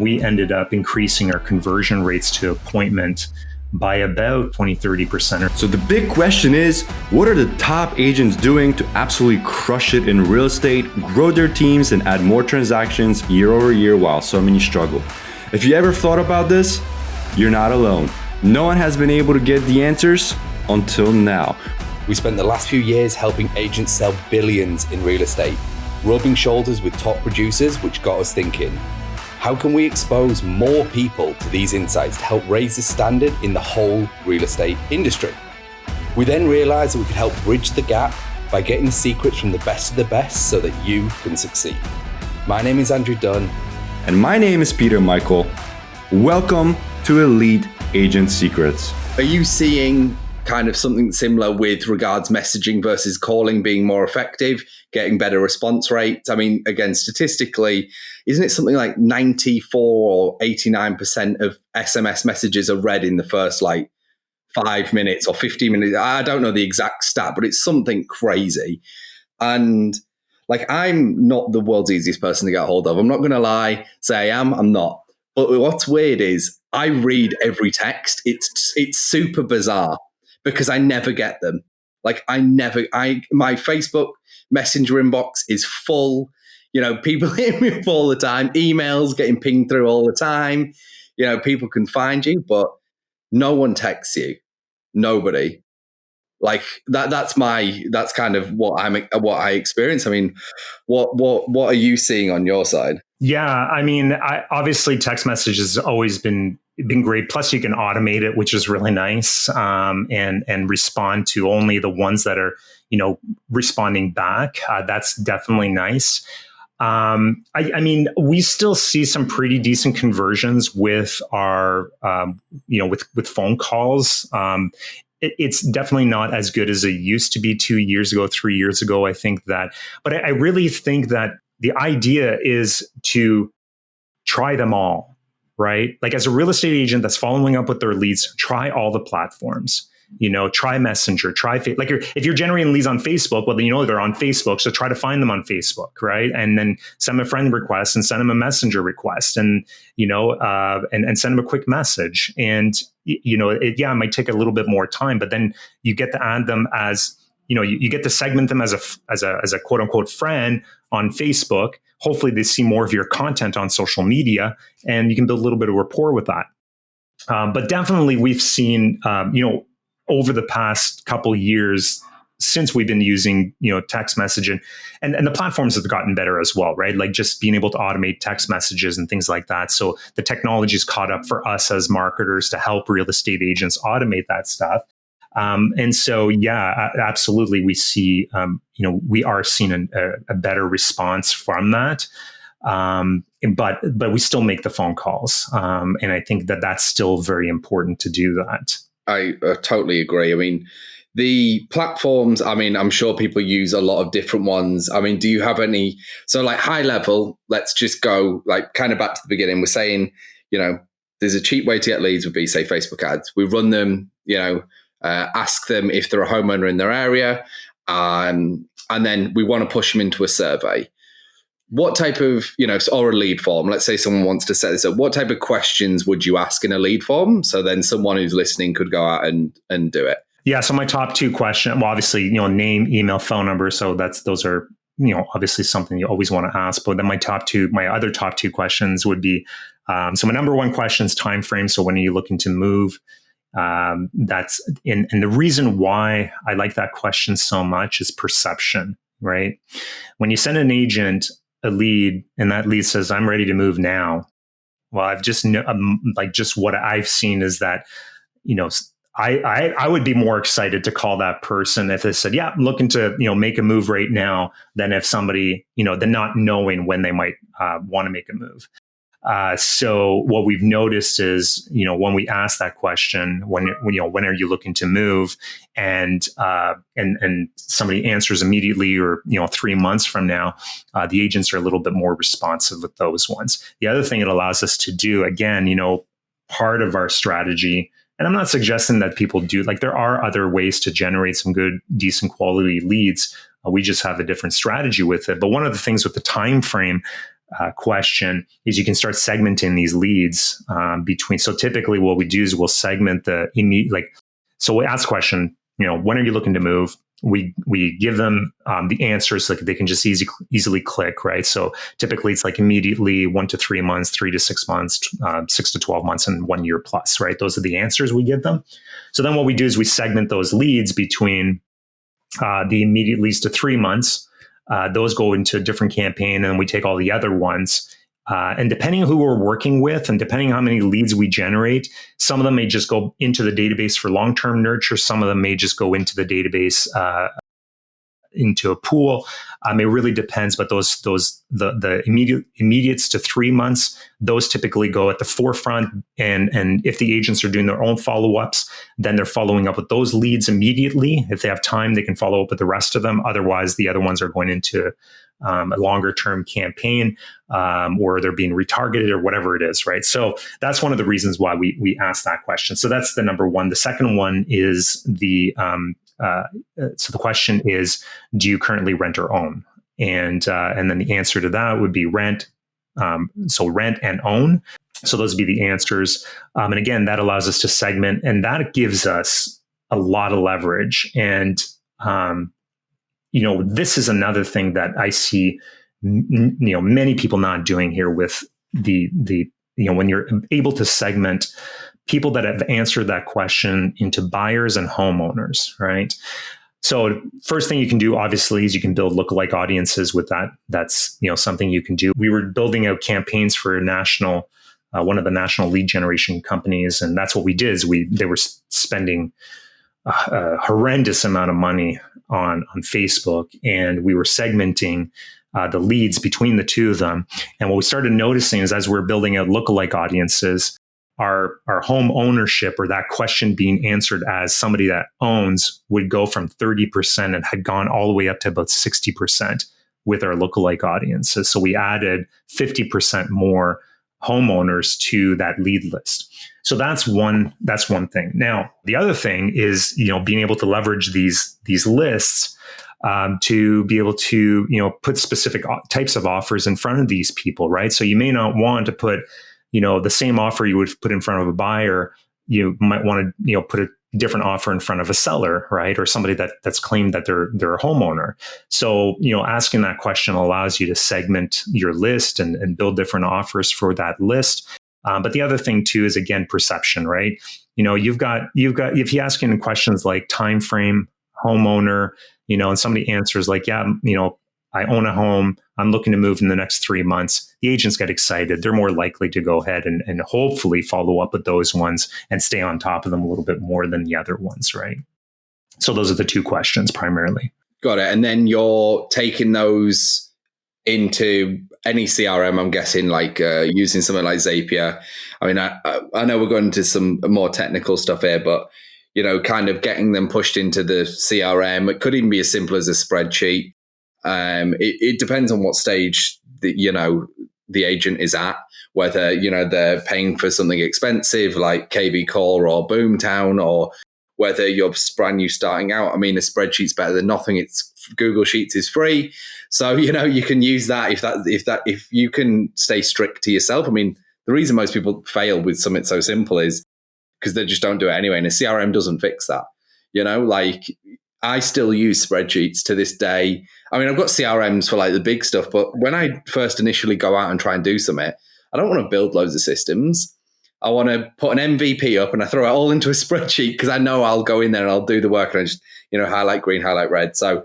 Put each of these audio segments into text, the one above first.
we ended up increasing our conversion rates to appointment by about 20-30%. So the big question is, what are the top agents doing to absolutely crush it in real estate, grow their teams, and add more transactions year over year while so many struggle? If you ever thought about this, you're not alone. No one has been able to get the answers until now. We spent the last few years helping agents sell billions in real estate, rubbing shoulders with top producers, which got us thinking, how can we expose more people to these insights to help raise the standard in the whole real estate industry? We then realized that we could help bridge the gap by getting the secrets from the best of the best so that you can succeed. My name is Andrew Dunn. And my name is Peter Michael. Welcome to Elite Agent Secrets. Are you seeing kind of something similar with regards messaging versus calling being more effective, getting better response rates? I mean, again, statistically, isn't it something like 94 or 89% of SMS messages are read in the first 5 minutes or 15 minutes? I don't know the exact stat, but it's something crazy. And I'm not the world's easiest person to get hold of. I'm not going to lie, say I am, I'm not. But what's weird is I read every text. It's super bizarre, because I never get them. My Facebook Messenger inbox is full. People hit me up all the time. Emails getting pinged through all the time. People can find you, but no one texts you. Nobody. That's kind of what I experience. I mean, what are you seeing on your side? Yeah, I mean, obviously text message has always been great. Plus, you can automate it, which is really nice, and respond to only the ones that are, responding back. That's definitely nice. I mean, we still see some pretty decent conversions with our, with phone calls. It's definitely not as good as it used to be 2 years ago, 3 years ago. I think that, but I really think that the idea is to try them all, right? As a real estate agent that's following up with their leads, try all the platforms. Try Messenger, try if you're generating leads on Facebook, well, they're on Facebook, so try to find them on Facebook, right? And then send them a friend request and send them a Messenger request, and and send them a quick message. And it might take a little bit more time, but then you get to add them as you get to segment them as a quote unquote friend on Facebook. Hopefully, they see more of your content on social media, and you can build a little bit of rapport with that. But definitely, we've seen over the past couple years, since we've been using, text messaging, and the platforms have gotten better as well, right? Just being able to automate text messages and things like that. So the technology's caught up for us as marketers to help real estate agents automate that stuff. And so, yeah, absolutely. We see, we are seeing a better response from that. But we still make the phone calls. And I think that that's still very important to do that. I totally agree. I mean, the platforms, I'm sure people use a lot of different ones. I mean, do you have any, high level, let's just go kind of back to the beginning. We're saying, there's a cheap way to get leads would be, say, Facebook ads. We run them, ask them if they're a homeowner in their area. And then we want to push them into a survey. What type of, or a lead form, let's say someone wants to set this up, what type of questions would you ask in a lead form? So then someone who's listening could go out and do it. Yeah. So my top two questions, well, obviously, name, email, phone number. So those are, obviously something you always want to ask. But then my other top two questions would be, so my number one question is time frame. So when are you looking to move? And the reason why I like that question so much is perception, right? When you send an agent a lead and that lead says, I'm ready to move now. Well, I've just just what I've seen is that, I would be more excited to call that person if they said, yeah, I'm looking to, make a move right now, than if somebody, than not knowing when they might want to make a move. So what we've noticed is, when we ask that question, when are you looking to move, and somebody answers immediately, or 3 months from now, the agents are a little bit more responsive with those ones. The other thing it allows us to do, again, part of our strategy, and I'm not suggesting that people do, there are other ways to generate some good, decent quality leads. We just have a different strategy with it. But one of the things with the time frame, question is you can start segmenting these leads between. So typically what we do is we'll segment the immediate, so we ask a question, when are you looking to move? We give them the answers so that they can just easily click, right? So typically it's like immediately 1 to 3 months, 3 to 6 months, 6 to 12 months, and 1 year plus, right? Those are the answers we give them. So then what we do is we segment those leads between the immediate leads to 3 months. Those go into a different campaign, and we take all the other ones. And depending on who we're working with and depending on how many leads we generate, some of them may just go into the database for long-term nurture. Some of them may just go into the database, into a pool. It really depends, but the immediates to 3 months, those typically go at the forefront. And if the agents are doing their own follow-ups, then they're following up with those leads immediately. If they have time, they can follow up with the rest of them. Otherwise, the other ones are going into a longer term campaign, or they're being retargeted or whatever it is, right? So that's one of the reasons why we ask that question. So that's the number one. The second one is so the question is, do you currently rent or own? And then the answer to that would be rent. So rent and own. So those would be the answers. And again, that allows us to segment, and that gives us a lot of leverage. And this is another thing that I see, many people not doing here with the when you're able to segment people that have answered that question into buyers and homeowners, right? So first thing you can do, obviously, is you can build lookalike audiences with that. That's something you can do. We were building out campaigns for one of the national lead generation companies, and that's what we did. Is they were spending a horrendous amount of money on Facebook, and we were segmenting the leads between the two of them. And what we started noticing is, as we're building out lookalike audiences, our home ownership, or that question being answered as somebody that owns, would go from 30% and had gone all the way up to about 60% with our lookalike audiences. So we added 50% more homeowners to that lead list. So that's one thing. Now, the other thing is, being able to leverage these lists to be able to, put specific types of offers in front of these people, right? So you may not want to put, the same offer you would put in front of a buyer. You might want to, put a different offer in front of a seller, right? Or somebody that's claimed that they're a homeowner. So, asking that question allows you to segment your list and build different offers for that list. But the other thing too is, again, perception, right? You've got if you ask in questions like time frame, homeowner, and somebody answers like, yeah, I own a home, I'm looking to move in the next 3 months. The agents get excited. They're more likely to go ahead and hopefully follow up with those ones and stay on top of them a little bit more than the other ones, right? So those are the two questions primarily. Got it. And then you're taking those into any CRM, I'm guessing, like using something like Zapier. I mean, I know we're going into some more technical stuff here, but, kind of getting them pushed into the CRM. It could even be as simple as a spreadsheet. It depends on what stage the agent is at, whether, they're paying for something expensive like KB Core or Boomtown, or whether you're brand new starting out. I mean, a spreadsheet's better than nothing. It's Google Sheets is free. So, you can use that if you can stay strict to yourself. I mean, the reason most people fail with something so simple is because they just don't do it anyway. And a CRM doesn't fix that. I still use spreadsheets to this day. I mean, I've got CRMs for like the big stuff, but when I first initially go out and try and do something, I don't want to build loads of systems. I want to put an MVP up and I throw it all into a spreadsheet because I know I'll go in there and I'll do the work and I just, highlight green, highlight red. So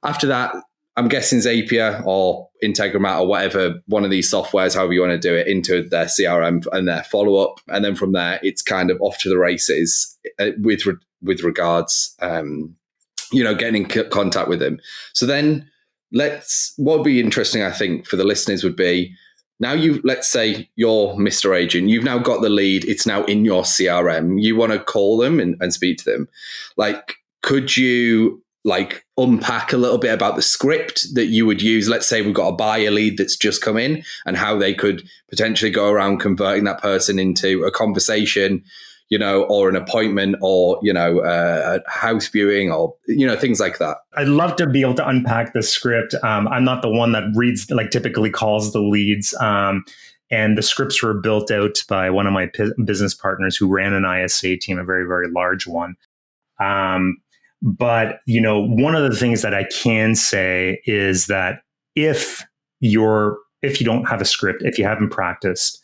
after that, I'm guessing Zapier or Integromat or whatever, one of these softwares, however you want to do it, into their CRM and their follow-up. And then from there, it's kind of off to the races with regards, getting in contact with them. So then what would be interesting, I think, for the listeners would be, now let's say you're Mr. Agent, you've now got the lead, it's now in your CRM, you want to call them and speak to them. Like, could you unpack a little bit about the script that you would use? Let's say we've got a buyer lead that's just come in and how they could potentially go around converting that person into a conversation, or an appointment, or, a house viewing, or, things like that. I'd love to be able to unpack the script. I'm not the one that reads, like typically calls the leads. And the scripts were built out by one of my business partners who ran an ISA team, a very, very large one. But, one of the things that I can say is that if you don't have a script, if you haven't practiced,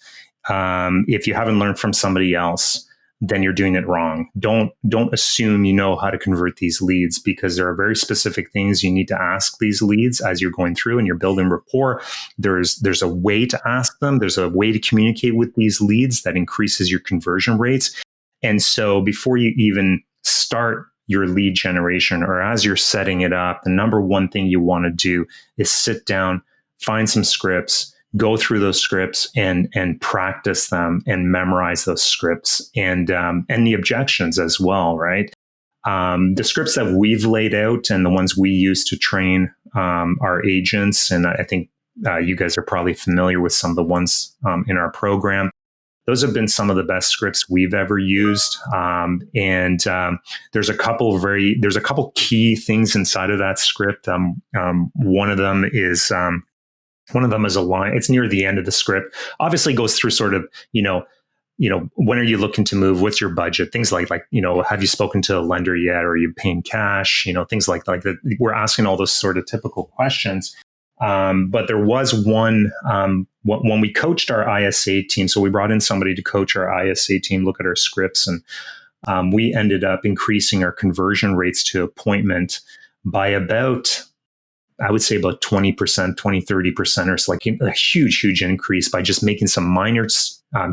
if you haven't learned from somebody else, then you're doing it wrong. Don't assume you know how to convert these leads, because there are very specific things you need to ask these leads as you're going through and you're building rapport. There's a way to ask them. There's a way to communicate with these leads that increases your conversion rates. And so before you even start your lead generation, or as you're setting it up, the number one thing you want to do is sit down, find some scripts, go through those scripts and practice them and memorize those scripts and the objections as well, right? The scripts that we've laid out and the ones we use to train our agents, and I think you guys are probably familiar with some of the ones in our program. Those have been some of the best scripts we've ever used, and there's a couple key things inside of that script. One of them is a line. It's near the end of the script. Obviously, it goes through sort of, when are you looking to move? What's your budget? Things like, have you spoken to a lender yet? Or are you paying cash? Things like that. We're asking all those sort of typical questions. But there was one, when we coached our ISA team, so we brought in somebody to coach our ISA team, look at our scripts, and we ended up increasing our conversion rates to appointment by about, I would say about 20%, 20, 30%, or so, like a huge increase by just making some minor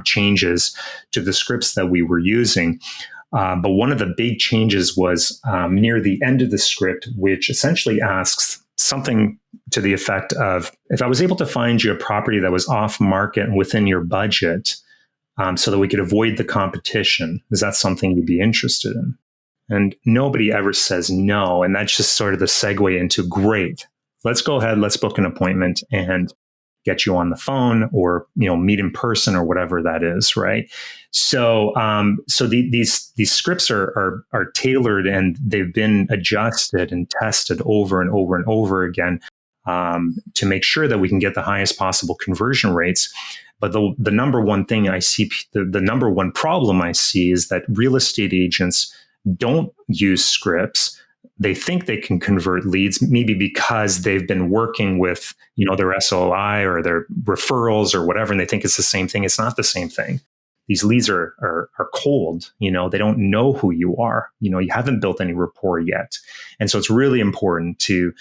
changes to the scripts that we were using. But one of the big changes was near the end of the script, which essentially asks something to the effect of, if I was able to find you a property that was off market and within your budget, so that we could avoid the competition, is that something you'd be interested in? And nobody ever says no. And that's just sort of the segue into, great, let's go ahead, let's book an appointment and get you on the phone, or, meet in person, or whatever that is. Right. So, these scripts are tailored, and they've been adjusted and tested over and over and over again, to make sure that we can get the highest possible conversion rates. But the number one thing I see, the number one problem I see, is that real estate agents don't use scripts. They think they can convert leads, maybe because they've been working with, their SOI or their referrals or whatever, and they think it's the same thing. It's not the same thing. These leads are cold. They don't know who you are. You haven't built any rapport yet. And so it's really important to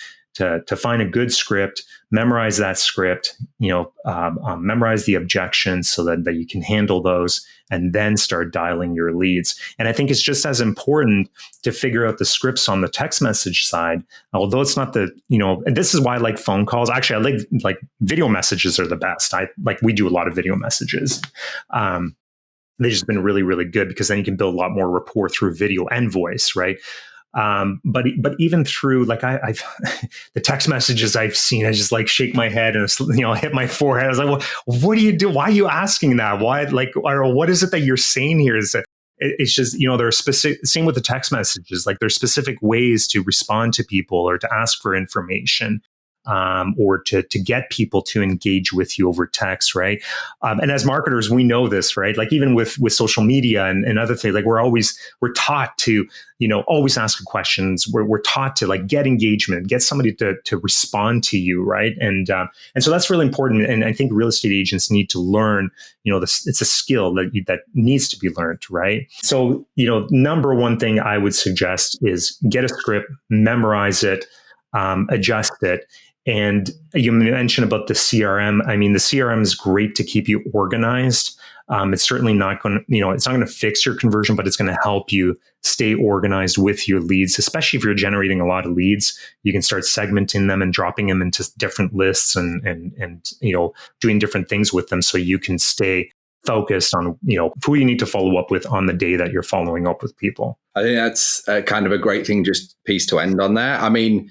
find a good script, memorize that script, memorize the objections so that you can handle those, and then start dialing your leads. And I think it's just as important to figure out the scripts on the text message side, although it's not and this is why I like phone calls. Actually, I like video messages are the best. We do a lot of video messages. They've just been really, really good, because then you can build a lot more rapport through video and voice, right? But even through I've the text messages I've seen, I just shake my head and hit my forehead. I was like, well, what do you do? Why are you asking that? Why or what is it that you're saying here? It's just, there are specific, same with the text messages, there's specific ways to respond to people or to ask for information. Or to get people to engage with you over text, right? And as marketers, we know this, right? Even with social media and other things, we're taught to, always ask questions. We're taught to get engagement, get somebody to respond to you, right? And so that's really important. And I think real estate agents need to learn, it's a skill that needs to be learned, right? So, number one thing I would suggest is get a script, memorize it, adjust it. And you mentioned about the CRM. I mean, the CRM is great to keep you organized. It's certainly not going to, it's not going to fix your conversion, but it's going to help you stay organized with your leads, especially if you're generating a lot of leads. You can start segmenting them and dropping them into different lists and doing different things with them, so you can stay focused on, who you need to follow up with on the day that you're following up with people. I think that's kind of a great thing, just piece to end on there. I mean,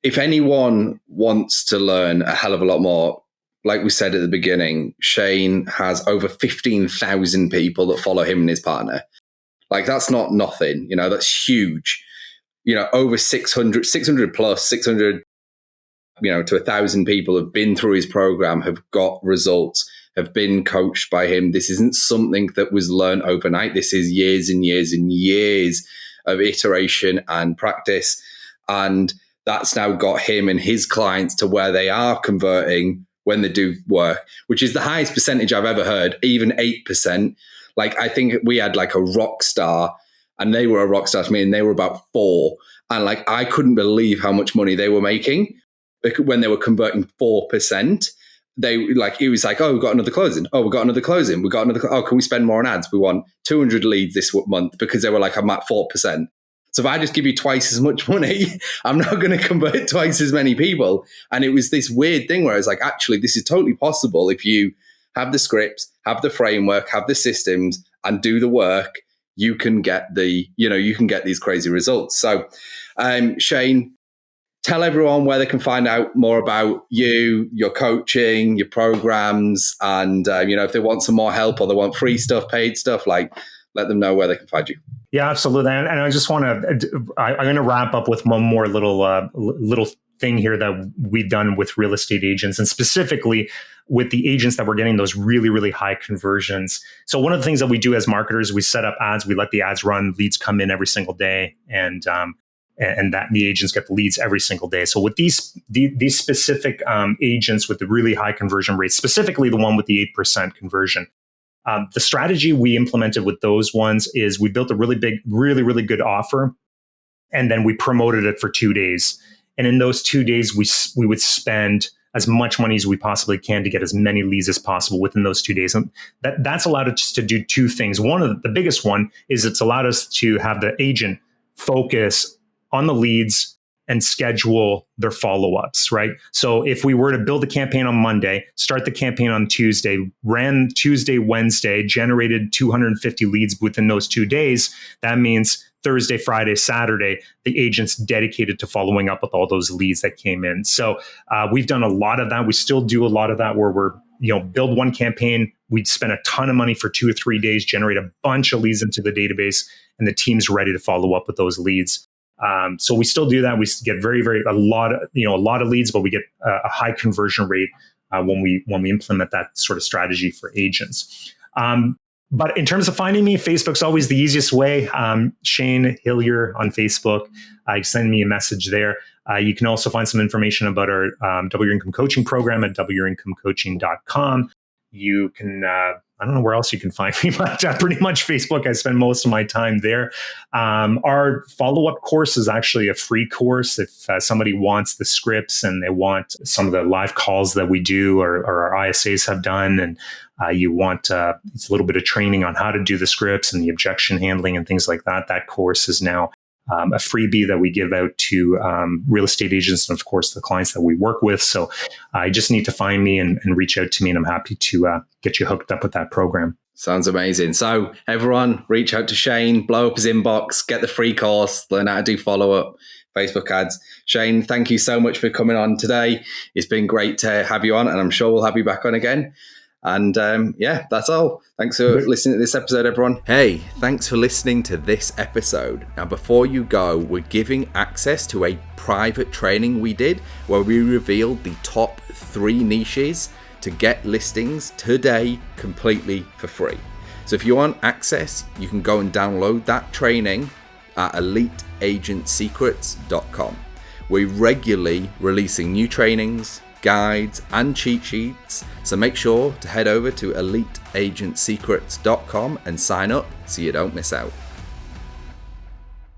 if anyone wants to learn a hell of a lot more, like we said at the beginning, Shane has over 15,000 people that follow him and his partner. Like, that's not nothing, that's huge. Over 600 plus, 600, to 1,000 people have been through his program, have got results, have been coached by him. This isn't something that was learned overnight. This is years and years and years of iteration and practice. And that's now got him and his clients to where they are converting when they do work, which is the highest percentage I've ever heard, even 8%. Like, I think we had like a rock star, and they were a rock star to me, and they were about 4. And like, I couldn't believe how much money they were making when they were converting 4%. It was like, oh, we've got another closing. Oh, we've got another closing. Oh, can we spend more on ads? We want 200 leads this month, because they were like, I'm at 4%. So if I just give you twice as much money, I'm not going to convert twice as many people. And it was this weird thing where I was like, actually, this is totally possible if you have the scripts, have the framework, have the systems, and do the work. You can get these crazy results. So, Shane, tell everyone where they can find out more about you, your coaching, your programs, and if they want some more help or they want free stuff, paid stuff, like, let them know where they can find you. Yeah, absolutely. And I just want to, I'm going to wrap up with one more little thing here that we've done with real estate agents, and specifically with the agents that were getting those really, really high conversions. So one of the things that we do as marketers, we set up ads, we let the ads run, leads come in every single day, and that the agents get the leads every single day. So with these specific agents with the really high conversion rates, specifically the one with the 8% conversion, the strategy we implemented with those ones is we built a really big, really, really good offer, and then we promoted it for 2 days. And in those 2 days, we would spend as much money as we possibly can to get as many leads as possible within those 2 days. And that's allowed us to do 2 things. One of the biggest one is it's allowed us to have the agent focus on the leads and schedule their follow-ups, right? So if we were to build a campaign on Monday, start the campaign on Tuesday, ran Tuesday, Wednesday, generated 250 leads within those 2 days, that means Thursday, Friday, Saturday, the agent's dedicated to following up with all those leads that came in. So we've done a lot of that. We still do a lot of that where we're, build one campaign, we'd spend a ton of money for 2 or 3 days, generate a bunch of leads into the database, and the team's ready to follow up with those leads. So we still do that. We get a lot of leads, but we get a high conversion rate when we implement that sort of strategy for agents. But in terms of finding me, Facebook's always the easiest way. Shane Hillier on Facebook. Send me a message there. You can also find some information about our Double Your Income Coaching program at doubleyourincomecoaching.com. You can, I don't know where else you can find me, but pretty much Facebook. I spend most of my time there. Our follow-up course is actually a free course. If somebody wants the scripts and they want some of the live calls that we do or our ISAs have done, and you want it's a little bit of training on how to do the scripts and the objection handling and things like that, that course is now a freebie that we give out to real estate agents and, of course, the clients that we work with. So I just need to find me and reach out to me, and I'm happy to get you hooked up with that program. Sounds amazing. So everyone, reach out to Shane, blow up his inbox, get the free course, learn how to do follow-up, Facebook ads. Shane, thank you so much for coming on today. It's been great to have you on, and I'm sure we'll have you back on again. And that's all. Thanks for listening to this episode, everyone. Hey, thanks for listening to this episode. Now, before you go, we're giving access to a private training we did where we revealed the top 3 niches to get listings today completely for free. So if you want access, you can go and download that training at eliteagentsecrets.com. We're regularly releasing new trainings, guides, and cheat sheets, so make sure to head over to eliteagentsecrets.com and sign up so you don't miss out.